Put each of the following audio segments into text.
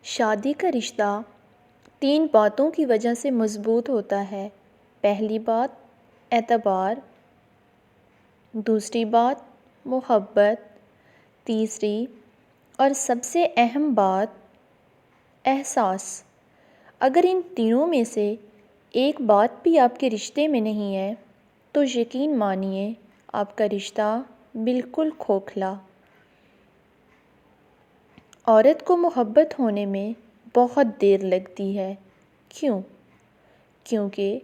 شادی کا رشتہ 3 باتوں کی وجہ سے مضبوط ہوتا ہے۔ پہلی بات اعتبار، دوسری بات محبت، تیسری اور سب سے اہم بات احساس۔ اگر ان تینوں میں سے ایک بات بھی آپ کے رشتے میں نہیں ہے تو یقین مانیے آپ کا رشتہ بالکل کھوکھلا۔ عورت کو محبت ہونے میں بہت دیر لگتی ہے۔ کیوں؟ کیونکہ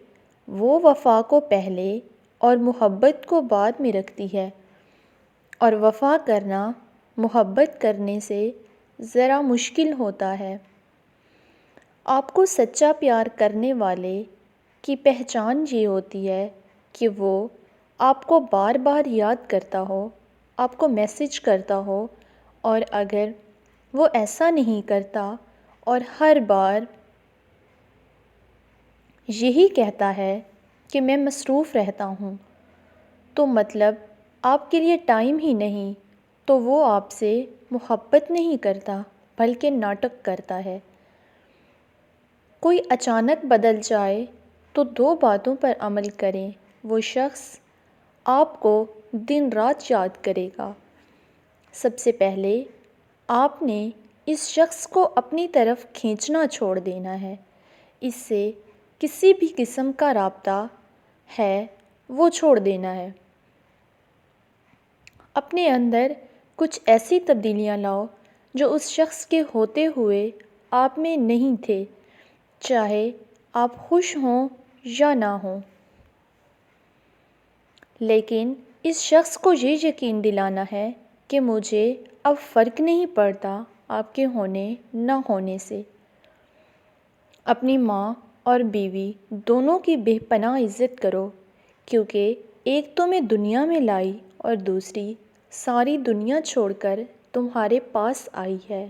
وہ وفا کو پہلے اور محبت کو بعد میں رکھتی ہے، اور وفا کرنا محبت کرنے سے ذرا مشکل ہوتا ہے۔ آپ کو سچا پیار کرنے والے کی پہچان یہ ہوتی ہے کہ وہ آپ کو بار بار یاد کرتا ہو، آپ کو میسج کرتا ہو، اور اگر وہ ایسا نہیں کرتا اور ہر بار یہی کہتا ہے کہ میں مصروف رہتا ہوں، تو مطلب آپ کے لیے ٹائم ہی نہیں، تو وہ آپ سے محبت نہیں کرتا بلکہ ناٹک کرتا ہے۔ کوئی اچانک بدل جائے تو 2 باتوں پر عمل کریں، وہ شخص آپ کو دن رات یاد کرے گا۔ سب سے پہلے آپ نے اس شخص کو اپنی طرف کھینچنا چھوڑ دینا ہے۔ اس سے کسی بھی قسم کا رابطہ ہے وہ چھوڑ دینا ہے۔ اپنے اندر کچھ ایسی تبدیلیاں لاؤ جو اس شخص کے ہوتے ہوئے آپ میں نہیں تھے، چاہے آپ خوش ہوں یا نہ ہوں۔ لیکن اس شخص کو یہ یقین دلانا ہے کہ مجھے اب فرق نہیں پڑتا آپ کے ہونے نہ ہونے سے۔ اپنی ماں اور بیوی دونوں کی بے پناہ عزت کرو، کیونکہ ایک تمہیں دنیا میں لائی اور دوسری ساری دنیا چھوڑ کر تمہارے پاس آئی ہے۔